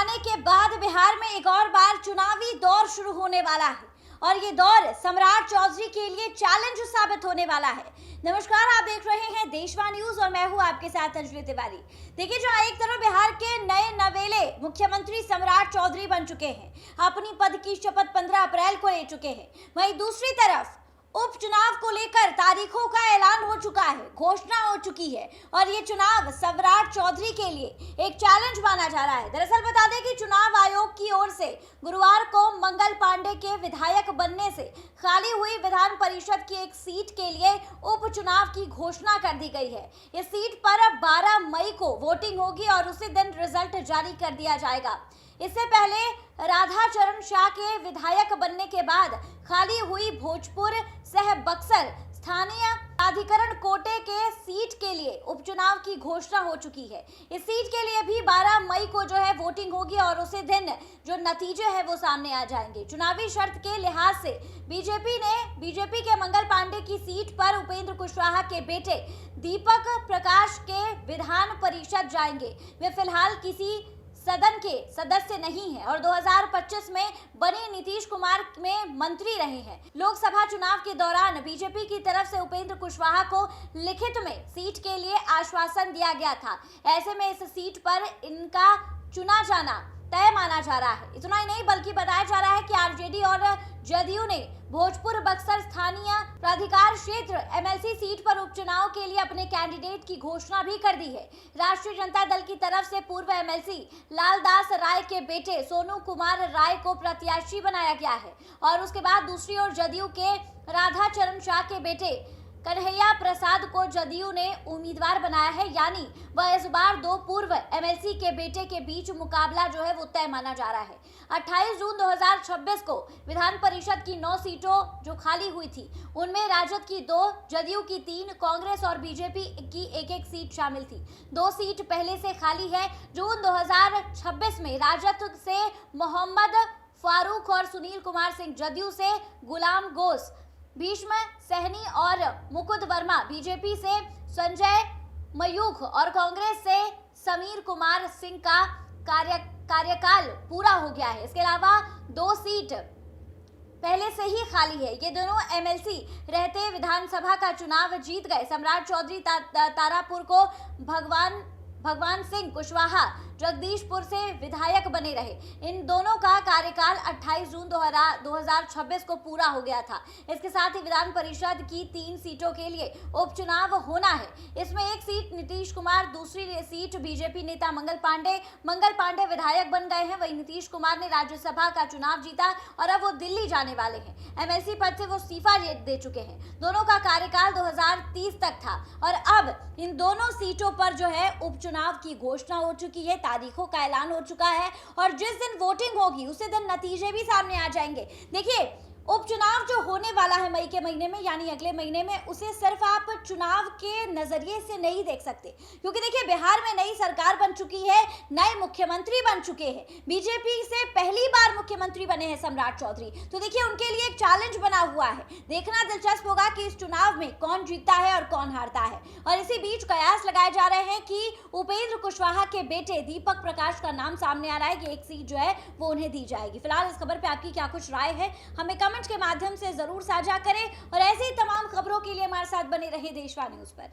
आने के बाद बिहार में एक और बार चुनावी दौर शुरू होने वाला है और ये दौर सम्राट चौधरी के लिए चैलेंज साबित होने वाला है। नमस्कार, आप देख रहे हैं देशवा न्यूज और मैं हूं आपके साथ अंजलि तिवारी। देखिए, जहां एक तरफ बिहार के नए नवेले मुख्यमंत्री सम्राट चौधरी बन चुके हैं, अपनी पद की शपथ 15 अप्रैल को ले चुके हैं, वहीं दूसरी तरफ उपचुनाव को लेकर तारीखों का ऐलान हो चुका है, घोषणा हो चुकी है और ये चुनाव सम्राट चौधरी के लिए एक चैलेंज माना जा रहा है। दरअसल बता दें कि चुनाव आयोग की ओर से गुरुवार को मंगल पांडे के विधायक बनने से खाली हुई विधान परिषद की एक सीट के लिए उपचुनाव की घोषणा कर दी गई है। इस सीट पर 12 मई को वोटिंग होगी और उसी दिन रिजल्ट जारी कर दिया जाएगा। इससे पहले राधाचरण शाह के विधायक बनने के बाद खाली हुई भोजपुर सह बक्सर स्थानीय प्राधिकरण कोटे के सीट के लिए उपचुनाव की घोषणा हो चुकी है। इस सीट के लिए भी 12 मई को जो है वोटिंग होगी और उसी दिन जो नतीजे हैं वो सामने आ जाएंगे। चुनावी शर्त के लिहाज से बीजेपी के मंगल पांडे की सीट पर उपेंद्र कुशवाहा के बेटे दीपक प्रकाश के विधान परिषद जाएंगे। वे फिलहाल किसी सदन के सदस्य नहीं है और 2025 में बने नीतीश कुमार में मंत्री रहे हैं। लोकसभा चुनाव के दौरान बीजेपी की तरफ से उपेंद्र कुशवाहा को लिखित में सीट के लिए आश्वासन दिया गया था। ऐसे में इस सीट पर इनका चुना जाना तय माना जा रहा है। इतना ही नहीं बल्कि बताया जा रहा है कि आरजेडी और जदयू ने भोजपुर बक्सर स्थानीय प्राधिकार क्षेत्र एमएलसी सीट पर उपचुनाव के लिए अपने कैंडिडेट की घोषणा भी कर दी है। राष्ट्रीय जनता दल की तरफ से पूर्व एमएलसी लालदास राय के बेटे सोनू कुमार राय को प्रत्याशी बनाया गया है और उसके बाद दूसरी ओर जदयू के राधाचरण शाह के बेटे कन्हैया प्रसाद को जदयू ने उम्मीदवार बनाया है। यानी वह इस बार दो पूर्व एमएलसी के बेटे के बीच मुकाबला जो है वो तय माना जा रहा है। 28 जून 2026 को विधान परिषद की 9 सीटों जो खाली हुई थी उनमें राजद की 2, जदयू की 3, कांग्रेस और बीजेपी की एक सीट शामिल थी। 2 सीट पहले से खाली है। जून 2026 में राजद से मोहम्मद फारूक और सुनील कुमार सिंह, जदयू से गुलाम गोस, भीष्म सहनी और मुकुंद वर्मा, बीजेपी से संजय मयूख और कांग्रेस से समीर कुमार सिंह का कार्यकाल पूरा हो गया है। इसके अलावा 2 सीट पहले से ही खाली है। ये दोनों एमएलसी रहते विधानसभा का चुनाव जीत गए। सम्राट चौधरी तारापुर को भगवान सिंह कुशवाहा जगदीशपुर से विधायक बने रहे। इन दोनों का कार्यकाल 28 जून 2026 को पूरा हो गया था। इसके साथ ही विधान परिषद की 3 सीटों के लिए उपचुनाव होना है। इसमें एक सीट नीतीश कुमार, दूसरी सीट बीजेपी नेता मंगल पांडे विधायक बन गए हैं। वहीं नीतीश कुमार ने राज्यसभा का चुनाव जीता और अब वो दिल्ली जाने वाले हैं। एमएलसी पद से वो इस्तीफा दे चुके हैं। दोनों का कार्यकाल 2030 तक था और अब इन दोनों सीटों पर जो है उपचुनाव की घोषणा हो चुकी है, तारीखों का ऐलान हो चुका है और जिस दिन वोटिंग होगी उसी दिन नतीजे भी सामने आ जाएंगे। देखिए, उपचुनाव जो होने वाला है मई के महीने में यानी अगले महीने में, उसे सिर्फ आप चुनाव के नजरिए से नहीं देख सकते, क्योंकि देखिए बिहार में नई सरकार बन चुकी है, नए मुख्यमंत्री बन चुके हैं। बीजेपी से पहली बार मुख्यमंत्री बने हैं सम्राट चौधरी, तो देखिए उनके लिए एक चैलेंज बना हुआ है। देखना दिलचस्प होगा कि इस चुनाव में कौन जीतता है और कौन हारता है। और इसी बीच कयास लगाए जा रहे हैं कि उपेंद्र कुशवाहा के बेटे दीपक प्रकाश का नाम सामने आ रहा है कि एक सीट जो है वो उन्हें दी जाएगी। फिलहाल इस खबर पे आपकी क्या कुछ राय है, हमें कमेंट के माध्यम से जरूर साझा करें और ऐसी तमाम खबरों के लिए हमारे साथ बने रहे देशवा न्यूज पर।